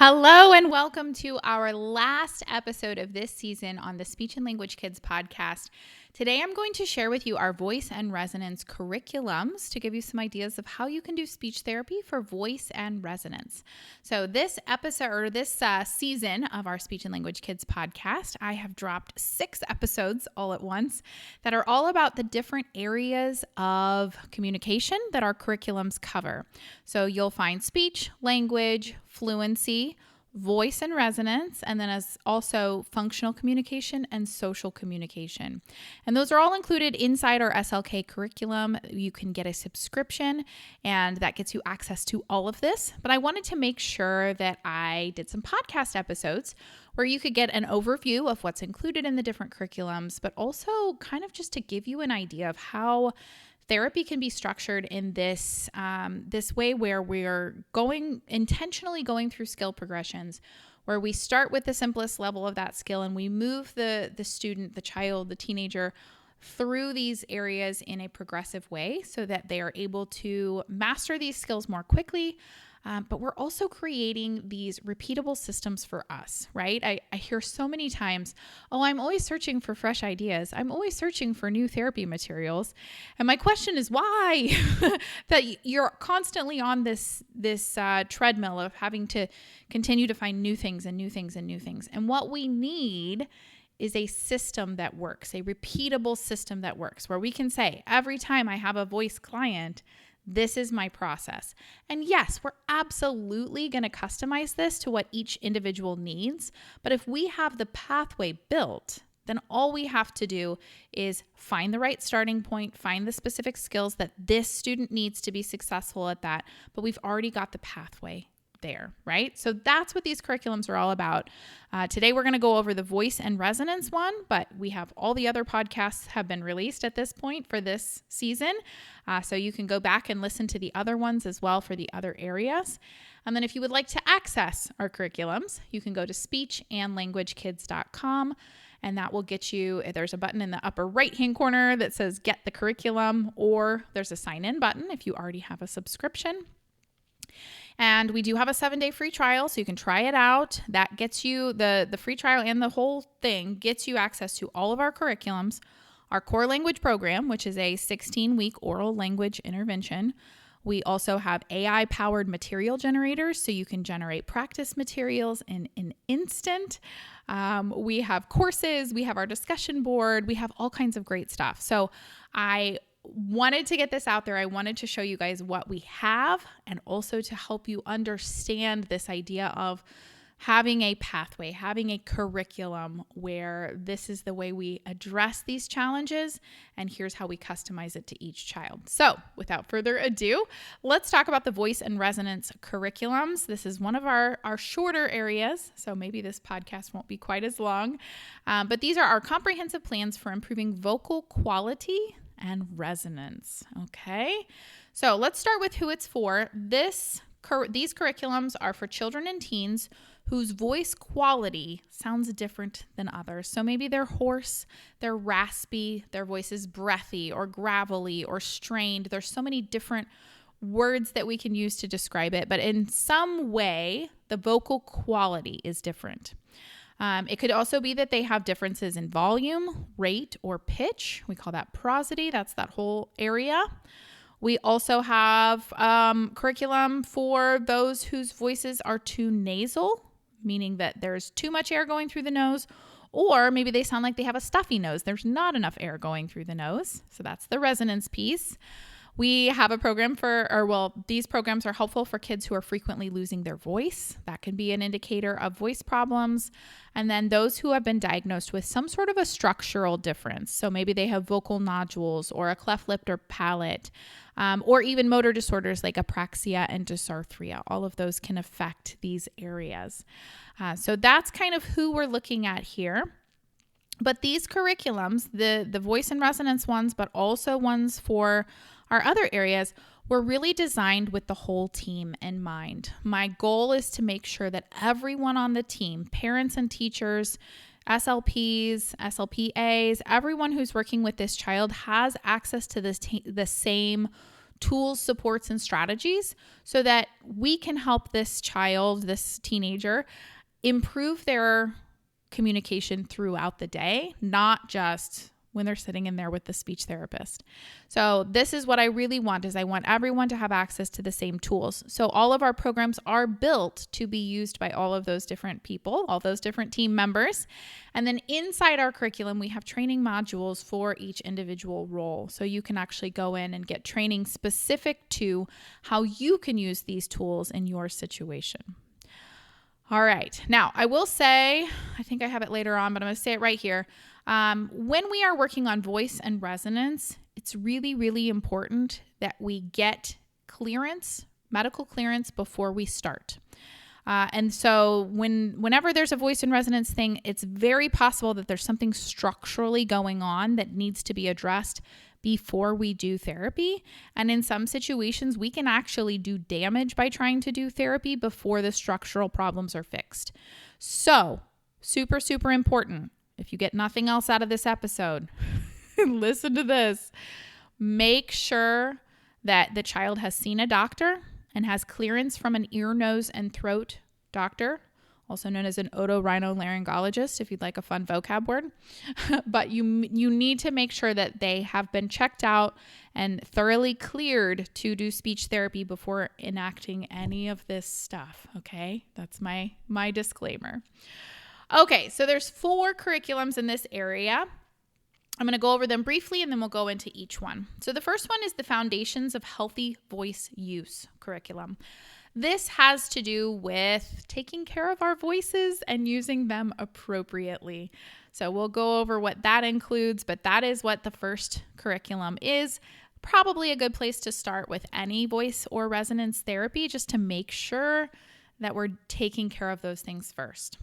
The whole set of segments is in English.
Hello and welcome to our last episode of this season on the Speech and Language Kids podcast. Today I'm going to share with you our voice and resonance curriculums to give you some ideas of how you can do speech therapy for voice and resonance. So this episode or this season of our Speech and Language Kids podcast, I have dropped 6 episodes all at once that are all about the different areas of communication that our curriculums cover. So you'll find speech, language, fluency, voice and resonance, and then as also functional communication and social communication. And those are all included inside our SLK curriculum. You can get a subscription and that gets you access to all of this. But I wanted to make sure that I did some podcast episodes where you could get an overview of what's included in the different curriculums, but also kind of just to give you an idea of how therapy can be structured in this way where we're intentionally going through skill progressions, where we start with the simplest level of that skill and we move the student, the child, the teenager through these areas in a progressive way so that they are able to master these skills more quickly. But we're also creating these repeatable systems for us, right? I hear so many times, I'm always searching for fresh ideas. I'm always searching for new therapy materials. And my question is why? That you're constantly on this treadmill of having to continue to find new things and new things and new things. And what we need is a system that works, a repeatable system that works, where we can say, every time I have a voice client, this is my process. And yes, we're absolutely going to customize this to what each individual needs. But if we have the pathway built, then all we have to do is find the right starting point, find the specific skills that this student needs to be successful at that. But we've already got the pathway there, right? So that's what these curriculums are all about. Today, we're going to go over the voice and resonance one, but we have all the other podcasts have been released at this point for this season. So you can go back and listen to the other ones as well for the other areas. And then if you would like to access our curriculums, you can go to speechandlanguagekids.com. And that will get you, there's a button in the upper right-hand corner that says get the curriculum, or there's a sign-in button if you already have a subscription. And we do have a 7-day free trial, so you can try it out. That gets you, the free trial and the whole thing gets you access to all of our curriculums, our core language program, which is a 16-week oral language intervention. We also have AI-powered material generators, so you can generate practice materials in an instant. We have courses, we have our discussion board, we have all kinds of great stuff. So I wanted to get this out there. I wanted to show you guys what we have and also to help you understand this idea of having a pathway, having a curriculum where this is the way we address these challenges and here's how we customize it to each child. So without further ado, let's talk about the voice and resonance curriculums. This is one of our shorter areas, so maybe this podcast won't be quite as long, but these are our comprehensive plans for improving vocal quality and resonance. Okay, so let's start with who it's for. These curriculums are for children and teens whose voice quality sounds different than others. So maybe they're hoarse, they're raspy, their voice is breathy or gravelly or strained. There's so many different words that we can use to describe it, but in some way, the vocal quality is different. It could also be that they have differences in volume, rate, or pitch. We call that prosody. That's that whole area. We also have curriculum for those whose voices are too nasal, meaning that there's too much air going through the nose, or maybe they sound like they have a stuffy nose. There's not enough air going through the nose. So that's the resonance piece. We have a program these programs are helpful for kids who are frequently losing their voice. That can be an indicator of voice problems. And then those who have been diagnosed with some sort of a structural difference. So maybe they have vocal nodules or a cleft lip or palate, or even motor disorders like apraxia and dysarthria. All of those can affect these areas. So that's kind of who we're looking at here. But these curriculums, the voice and resonance ones, but also ones for our other areas, were really designed with the whole team in mind. My goal is to make sure that everyone on the team, parents and teachers, SLPs, SLPAs, everyone who's working with this child has access to the same tools, supports, and strategies so that we can help this child, this teenager, improve their communication throughout the day, not just when they're sitting in there with the speech therapist. So this is what I really want, is I want everyone to have access to the same tools. So all of our programs are built to be used by all of those different people, all those different team members. And then inside our curriculum, we have training modules for each individual role. So you can actually go in and get training specific to how you can use these tools in your situation. All right. Now, I will say, I think I have it later on, but I'm going to say it right here. When we are working on voice and resonance, it's really, really important that we get clearance, medical clearance, before we start. And so whenever there's a voice and resonance thing, it's very possible that there's something structurally going on that needs to be addressed before we do therapy. And in some situations, we can actually do damage by trying to do therapy before the structural problems are fixed. So, super, super important. If you get nothing else out of this episode, listen to this. Make sure that the child has seen a doctor and has clearance from an ear, nose, and throat doctor, also known as an otorhinolaryngologist, if you'd like a fun vocab word. But you need to make sure that they have been checked out and thoroughly cleared to do speech therapy before enacting any of this stuff, okay? That's my disclaimer. Okay, so there's 4 curriculums in this area. I'm going to go over them briefly and then we'll go into each one. So the first one is the Foundations of Healthy Voice Use curriculum. This has to do with taking care of our voices and using them appropriately. So we'll go over what that includes, but that is what the first curriculum is. Probably a good place to start with any voice or resonance therapy, just to make sure that we're taking care of those things first.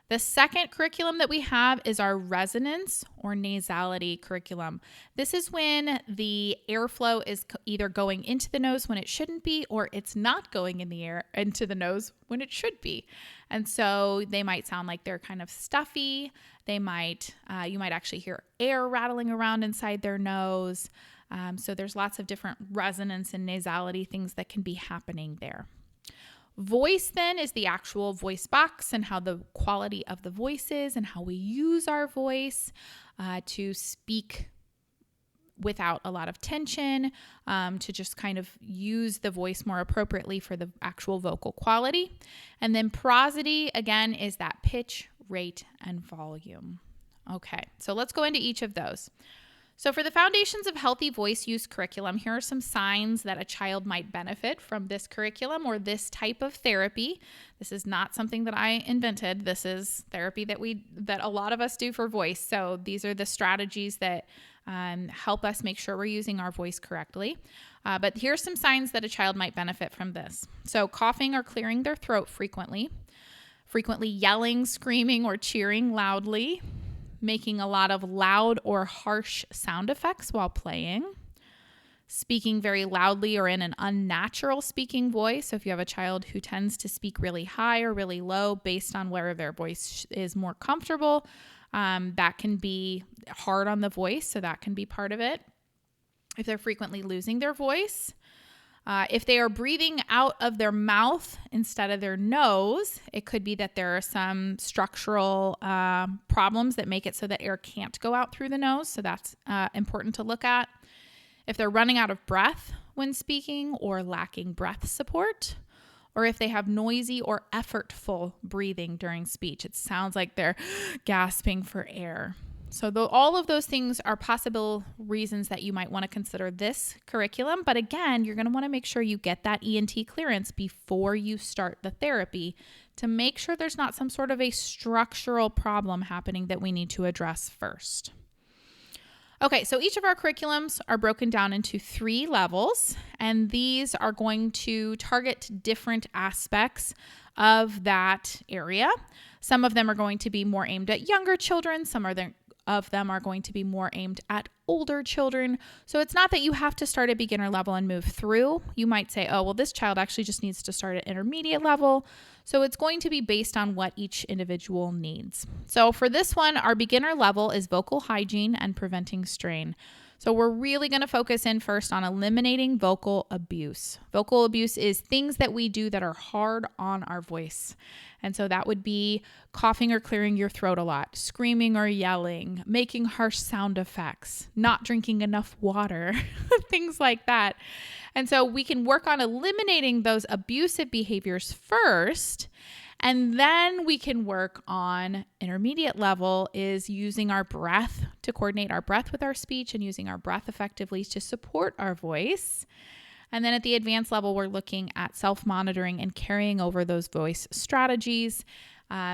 The second curriculum that we have is our resonance or nasality curriculum. This is when the airflow is either going into the nose when it shouldn't be, or it's not going into the nose when it should be. And so they might sound like they're kind of stuffy. You might actually hear air rattling around inside their nose. So there's lots of different resonance and nasality things that can be happening there. Voice then is the actual voice box and how the quality of the voice is and how we use our voice to speak without a lot of tension, to just kind of use the voice more appropriately for the actual vocal quality. And then prosody, again, is that pitch, rate, and volume. Okay, so let's go into each of those. So for the Foundations of Healthy Voice Use curriculum, here are some signs that a child might benefit from this curriculum or this type of therapy. This is not something that I invented. This is therapy that a lot of us do for voice. So these are the strategies that help us make sure we're using our voice correctly. But here's some signs that a child might benefit from this. So coughing or clearing their throat frequently yelling, screaming, or cheering loudly, making a lot of loud or harsh sound effects while playing, speaking very loudly or in an unnatural speaking voice. So if you have a child who tends to speak really high or really low based on where their voice is more comfortable, that can be hard on the voice. So that can be part of it. If they're frequently losing their voice, if they are breathing out of their mouth instead of their nose, it could be that there are some structural problems that make it so that air can't go out through the nose. So that's important to look at. If they're running out of breath when speaking or lacking breath support, or if they have noisy or effortful breathing during speech. It sounds like they're gasping for air. So all of those things are possible reasons that you might want to consider this curriculum. But again, you're going to want to make sure you get that ENT clearance before you start the therapy to make sure there's not some sort of a structural problem happening that we need to address first. Okay, so each of our curriculums are broken down into 3 levels, and these are going to target different aspects of that area. Some of them are going to be more aimed at younger children. Some of them are going to be more aimed at older children. So it's not that you have to start at beginner level and move through. You might say, oh, well, this child actually just needs to start at intermediate level. So it's going to be based on what each individual needs. So for this one, our beginner level is vocal hygiene and preventing strain. So we're really going to focus in first on eliminating vocal abuse. Vocal abuse is things that we do that are hard on our voice. And so that would be coughing or clearing your throat a lot, screaming or yelling, making harsh sound effects, not drinking enough water, things like that. And so we can work on eliminating those abusive behaviors first. And then we can work on intermediate level is using our breath to coordinate our breath with our speech and using our breath effectively to support our voice. And then at the advanced level, we're looking at self-monitoring and carrying over those voice strategies.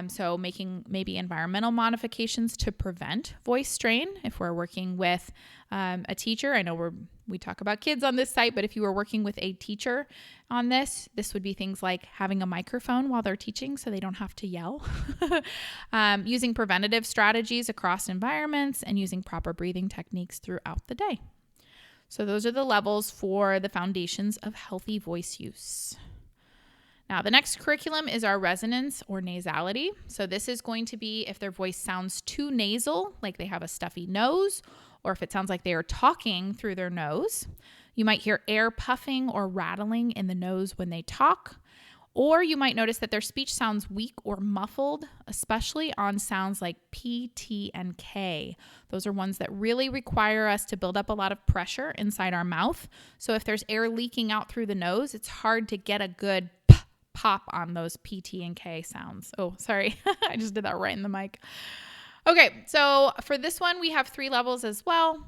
So making maybe environmental modifications to prevent voice strain. If we're working with a teacher, I know we talk about kids on this site, but if you were working with a teacher on this would be things like having a microphone while they're teaching so they don't have to yell. Using preventative strategies across environments and using proper breathing techniques throughout the day. So those are the levels for the foundations of healthy voice use. Now, the next curriculum is our resonance or nasality. So this is going to be if their voice sounds too nasal, like they have a stuffy nose, or if it sounds like they are talking through their nose. You might hear air puffing or rattling in the nose when they talk. Or you might notice that their speech sounds weak or muffled, especially on sounds like P, T, and K. Those are ones that really require us to build up a lot of pressure inside our mouth. So if there's air leaking out through the nose, it's hard to get a good pop on those P, T, and K sounds. Oh, sorry. I just did that right in the mic. Okay, so for this one, we have 3 levels as well.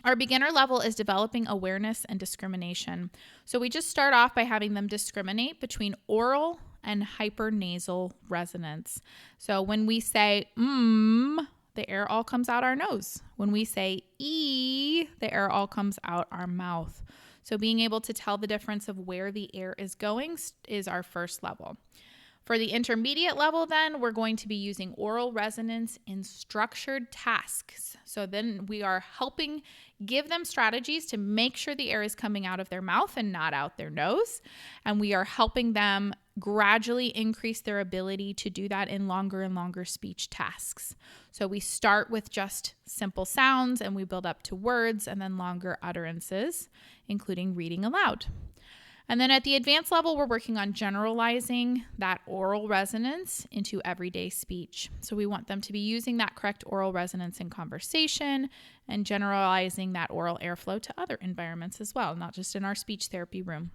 Our beginner level is developing awareness and discrimination. So we just start off by having them discriminate between oral and hypernasal resonance. So when we say the air all comes out our nose. When we say E, the air all comes out our mouth. So being able to tell the difference of where the air is going is our first level. For the intermediate level, then, we're going to be using oral resonance in structured tasks. So then we are helping give them strategies to make sure the air is coming out of their mouth and not out their nose. And we are helping them gradually increase their ability to do that in longer and longer speech tasks. So we start with just simple sounds and we build up to words and then longer utterances, including reading aloud. And then at the advanced level, we're working on generalizing that oral resonance into everyday speech. So we want them to be using that correct oral resonance in conversation and generalizing that oral airflow to other environments as well, not just in our speech therapy room.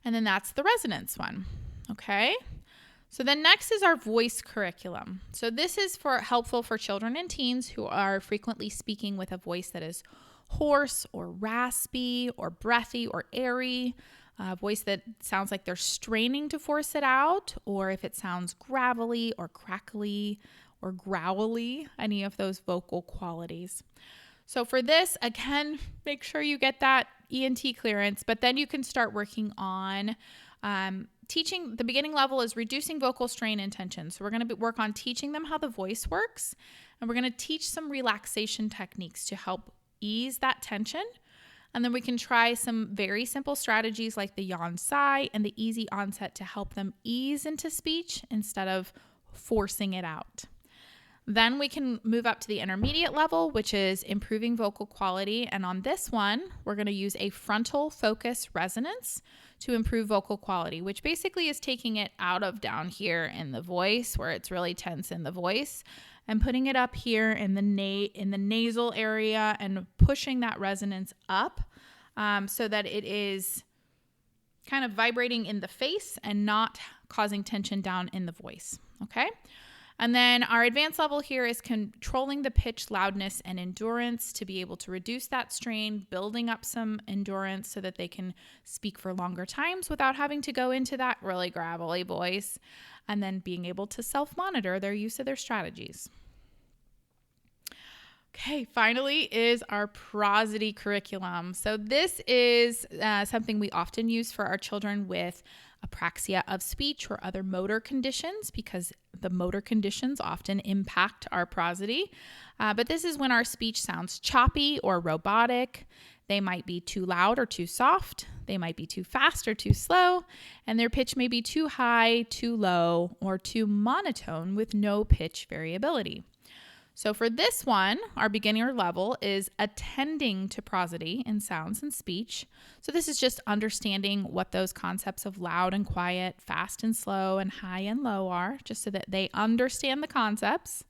And then that's the resonance one. Okay. So then next is our voice curriculum. So this is helpful for children and teens who are frequently speaking with a voice that is hoarse or raspy or breathy or airy, a voice that sounds like they're straining to force it out, or if it sounds gravelly or crackly or growly, any of those vocal qualities. So for this, again, make sure you get that ENT clearance, but then you can start working on teaching. The beginning level is reducing vocal strain and tension. So we're going to work on teaching them how the voice works, and we're going to teach some relaxation techniques to help ease that tension. And then we can try some very simple strategies like the yawn sigh and the easy onset to help them ease into speech instead of forcing it out. Then we can move up to the intermediate level, which is improving vocal quality. And on this one, we're going to use a frontal focus resonance to improve vocal quality, which basically is taking it out of down here in the voice where it's really tense in the voice and putting it up here in the nasal area and pushing that resonance up so that it is kind of vibrating in the face and not causing tension down in the voice. Okay. And then our advanced level here is controlling the pitch, loudness, and endurance to be able to reduce that strain, building up some endurance so that they can speak for longer times without having to go into that really gravelly voice, and then being able to self-monitor their use of their strategies. Okay, finally is our prosody curriculum. So this is something we often use for our children with apraxia of speech or other motor conditions, because the motor conditions often impact our prosody. But this is when our speech sounds choppy or robotic. They might be too loud or too soft. They might be too fast or too slow. And their pitch may be too high, too low, or too monotone with no pitch variability. So for this one, our beginner level is attending to prosody in sounds and speech. So this is just understanding what those concepts of loud and quiet, fast and slow, and high and low are, just so that they understand the concepts.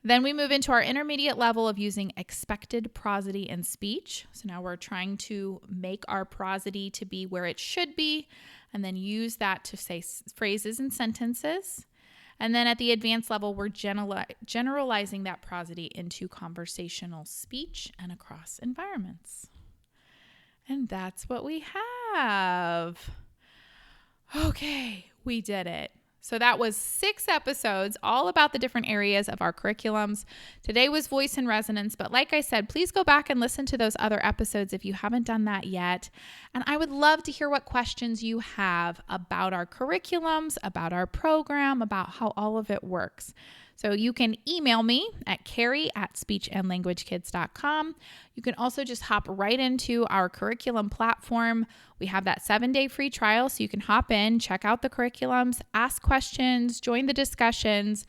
Then we move into our intermediate level of using expected prosody in speech. So now we're trying to make our prosody to be where it should be, and then use that to say phrases and sentences. And then at the advanced level, we're generalizing that prosody into conversational speech and across environments. And that's what we have. Okay, we did it. So that was 6 episodes, all about the different areas of our curriculums. Today was voice and resonance, but like I said, please go back and listen to those other episodes if you haven't done that yet. And I would love to hear what questions you have about our curriculums, about our program, about how all of it works. So you can email me at carrie@speechandlanguagekids.com. You can also just hop right into our curriculum platform. We have that 7-day free trial, so you can hop in, check out the curriculums, ask questions, join the discussions.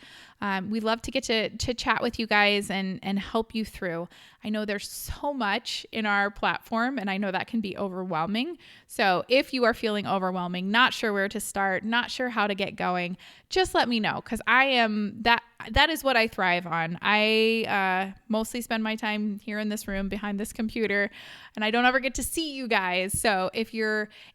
We love to get to chat with you guys and help you through. I know there's so much in our platform, and I know that can be overwhelming. So if you are feeling overwhelming, not sure where to start, not sure how to get going, just let me know, because that is what I thrive on. I mostly spend my time here in this room behind this computer, and I don't ever get to see you guys. So if you're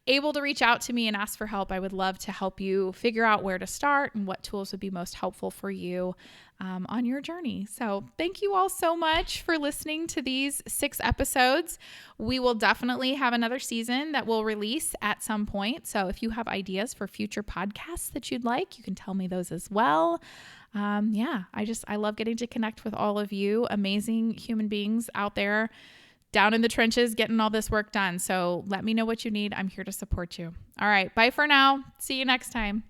able to reach out to me and ask for help, I would love to help you figure out where to start and what tools would be most helpful for you on your journey. So thank you all so much for listening to these 6 episodes. We will definitely have another season that will release at some point. So if you have ideas for future podcasts that you'd like, you can tell me those as well. I love getting to connect with all of you amazing human beings out there down in the trenches getting all this work done. So let me know what you need. I'm here to support you. All right. Bye for now. See you next time.